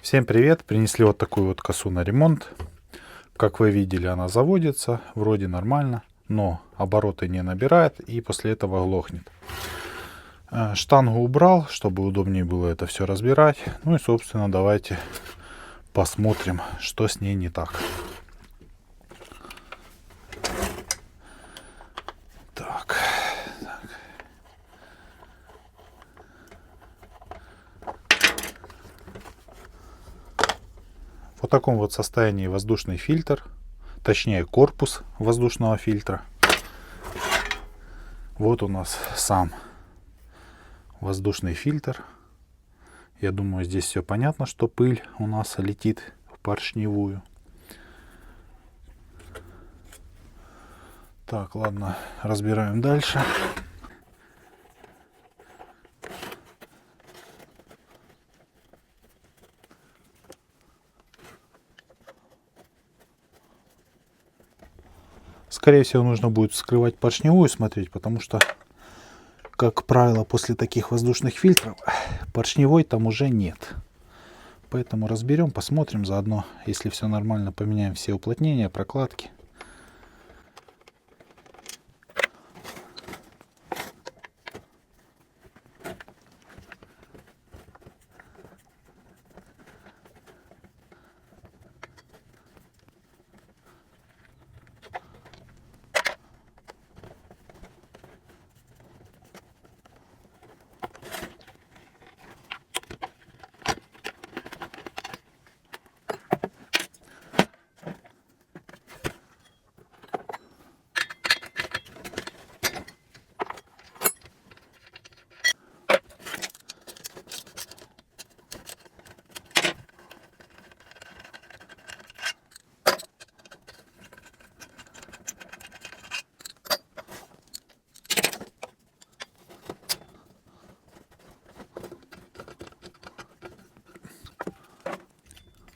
Всем привет! Принесли вот такую вот косу на ремонт. Как вы видели, она заводится, вроде нормально, но обороты не набирает и после этого глохнет. Штангу убрал, чтобы удобнее было это все разбирать. Ну и, собственно, давайте посмотрим, что с ней не так. Так. В таком вот состоянии воздушный фильтр, точнее корпус воздушного фильтра. Вот у нас сам воздушный фильтр. Я думаю, здесь все понятно, что пыль у нас летит в поршневую. Так, ладно, разбираем дальше. Скорее всего, нужно будет вскрывать поршневую, смотреть, потому что, как правило, после таких воздушных фильтров поршневой там уже нет. Поэтому разберем, посмотрим заодно. Если все нормально, поменяем все уплотнения, прокладки.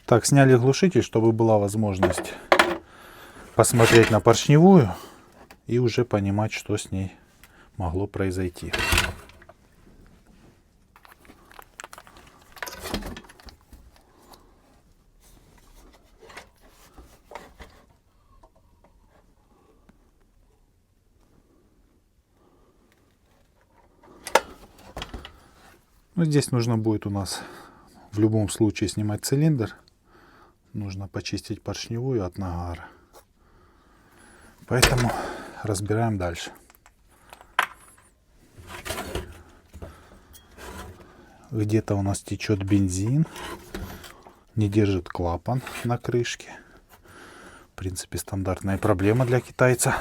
Так, сняли глушитель, чтобы была возможность посмотреть на поршневую и уже понимать, что с ней могло произойти. Ну, здесь нужно будет у нас в любом случае снимать цилиндр. Нужно почистить поршневую от нагара. Поэтому разбираем дальше. Где-то у нас течет бензин. Не держит клапан на крышке. В принципе, стандартная проблема для китайца.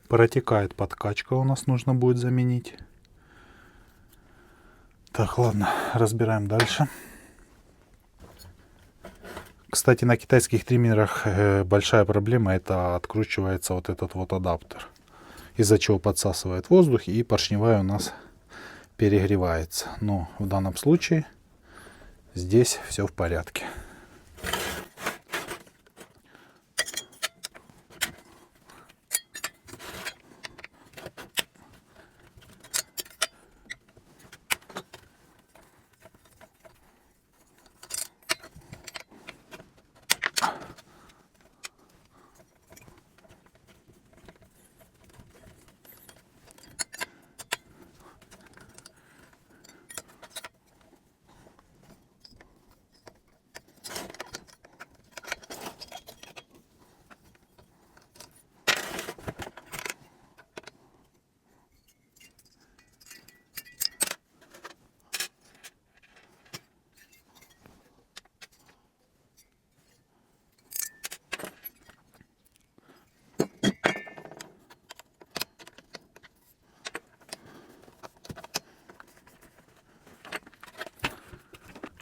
Протекает подкачка, у нас нужно будет заменить. Так, ладно, разбираем дальше. Кстати, на китайских триммерах большая проблема — это откручивается вот этот вот адаптер, из-за чего подсасывает воздух и поршневая у нас перегревается. Но в данном случае здесь все в порядке.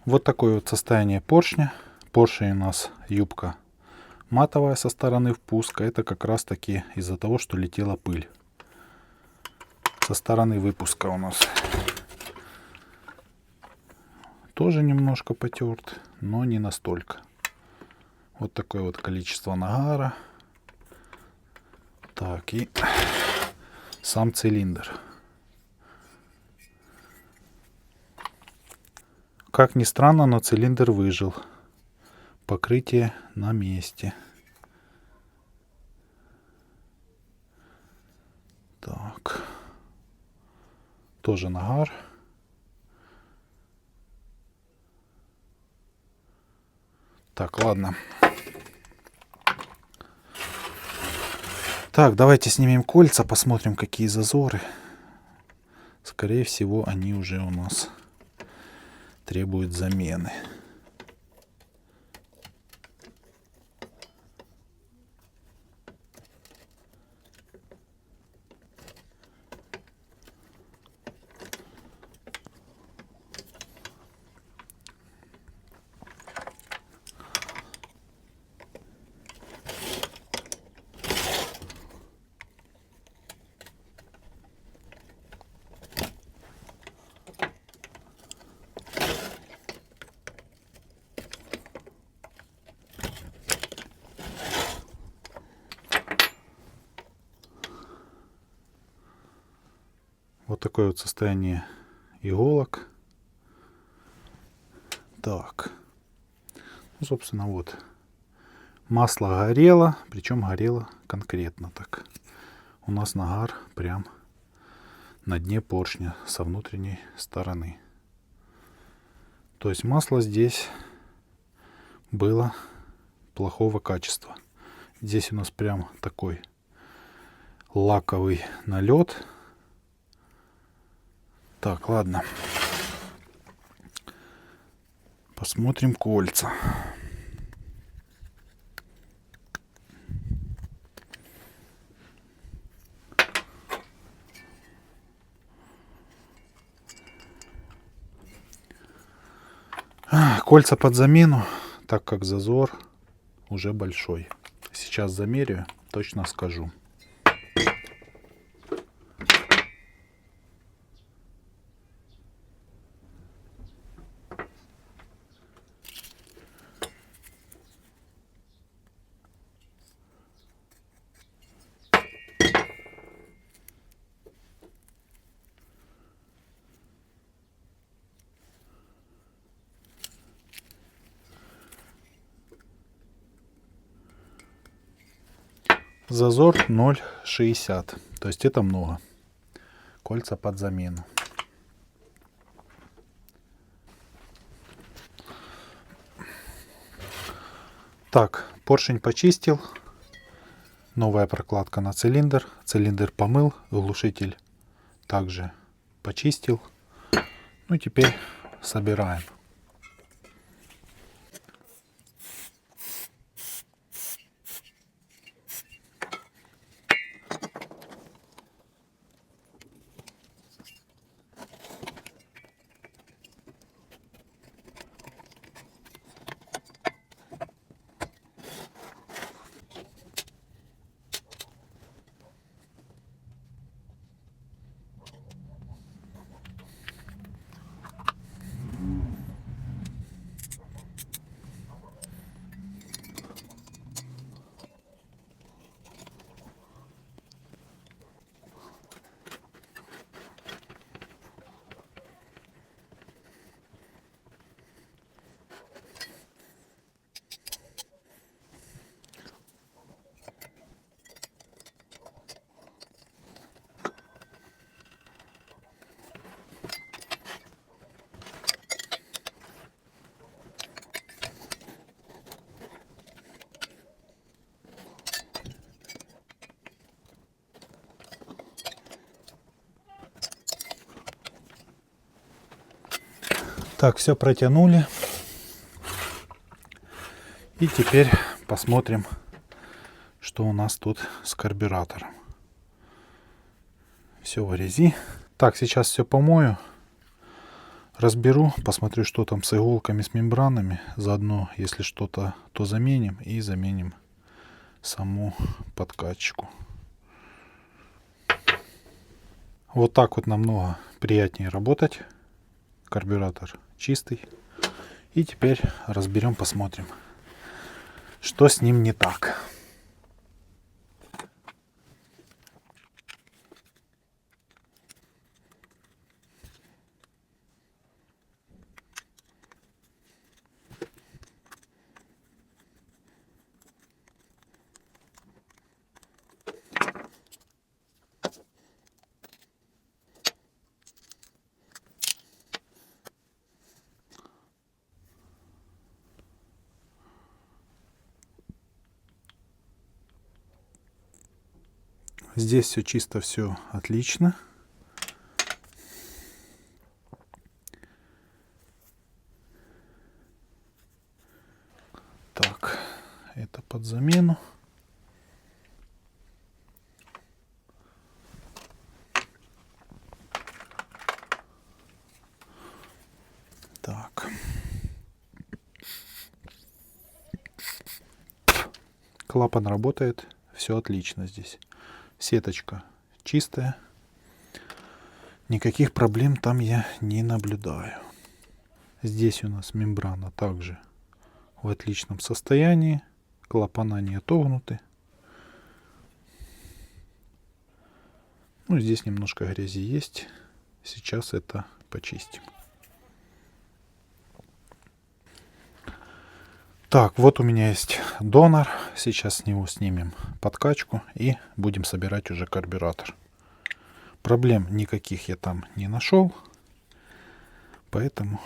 Вот такое вот состояние поршня. Поршень у нас юбка матовая со стороны впуска. Это как раз таки из-за того, что летела пыль. Со стороны выпуска у нас тоже немножко потерт, но не настолько. Вот такое вот количество нагара. Так, и сам цилиндр. Как ни странно, но цилиндр выжил. Покрытие на месте. Так. Тоже нагар. Так, ладно. Так, давайте снимем кольца, посмотрим, какие зазоры. Скорее всего, они уже у нас требуют замены. Вот такое вот состояние иголок. Так. Ну, собственно, вот. Масло горело, причем горело конкретно так. У нас нагар прям на дне поршня со внутренней стороны. То есть масло здесь было плохого качества. Здесь у нас прям такой лаковый налет. Так, ладно. Посмотрим кольца. Кольца под замену, так как зазор уже большой. Сейчас замерю, точно скажу. Зазор 0,60. То есть это много. Кольца под замену. Так, поршень почистил. Новая прокладка на цилиндр. Цилиндр помыл. Глушитель также почистил. Ну и теперь собираем. Так, все протянули. И теперь посмотрим, что у нас тут с карбюратором. Все в грязи. Так, сейчас все помою. Разберу, посмотрю, что там с иголками, с мембранами. Заодно, если что-то, то заменим и заменим саму подкачку. Вот так вот намного приятнее работать. Карбюратор чистый. И теперь разберем, посмотрим, что с ним не так. Здесь все чисто, все отлично. Так, это под замену. Так. Клапан работает, все отлично здесь. Сеточка чистая. Никаких проблем там я не наблюдаю. Здесь у нас мембрана также в отличном состоянии. Клапана не отогнуты. Ну, здесь немножко грязи есть. Сейчас это почистим. Так, вот у меня есть донор. Сейчас с него снимем подкачку и будем собирать уже карбюратор. Проблем никаких я там не нашел. Поэтому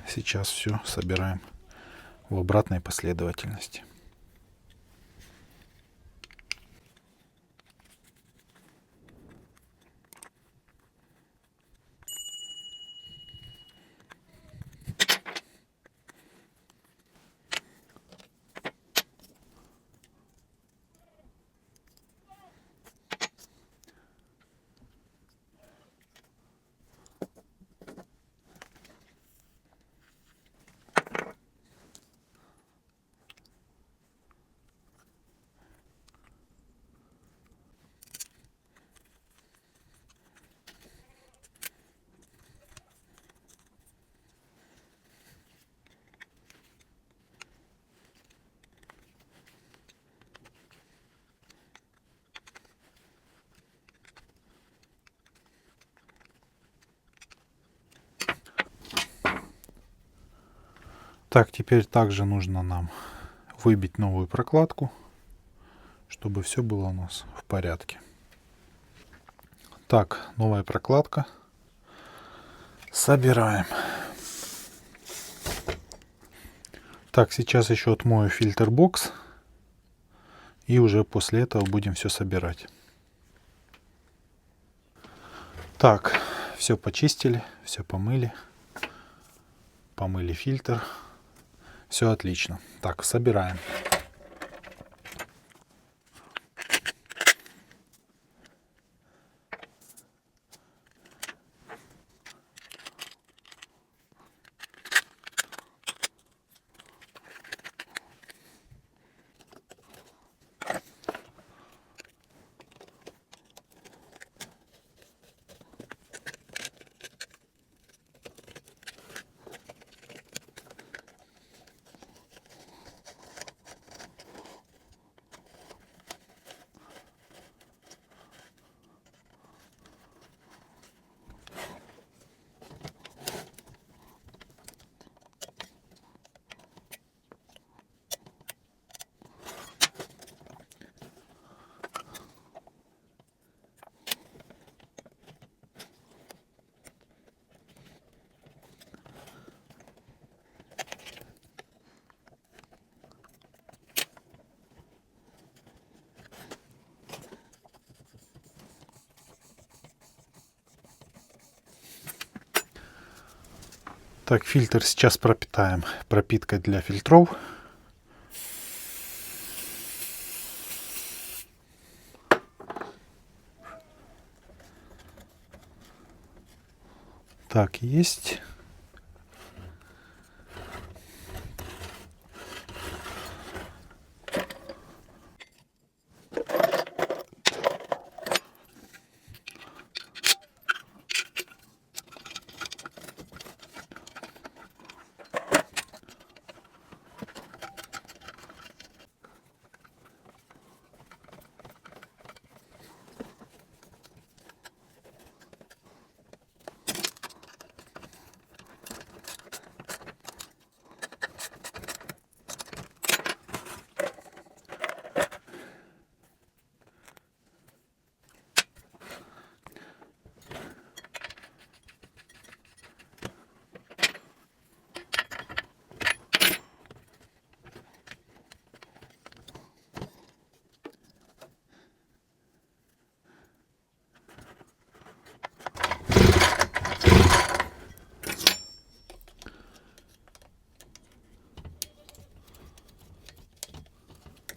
сейчас все собираем в обратной последовательности. Так, теперь также нужно нам выбить новую прокладку, чтобы все было у нас в порядке. Так, новая прокладка. Собираем. Так, сейчас еще отмою фильтр-бокс. И уже после этого будем все собирать. Так, все почистили, все помыли. Помыли фильтр. Все отлично. Так, собираем. Так, фильтр сейчас пропитаем пропиткой для фильтров. Так, есть.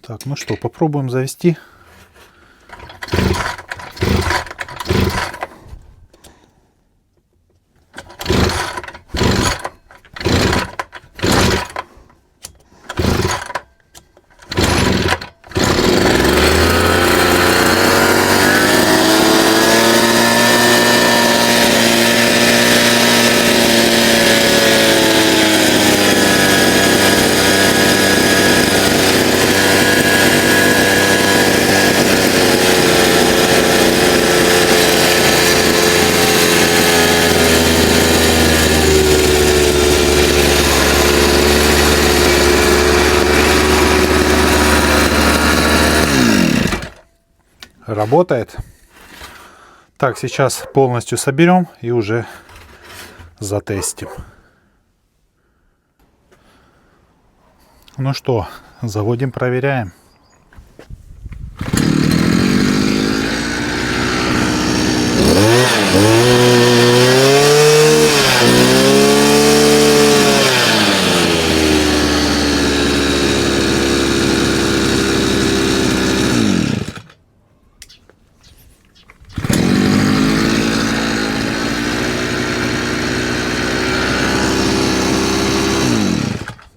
Так, ну что, попробуем завести. Работает. Так, сейчас полностью соберем и уже затестим. Ну что, заводим, проверяем.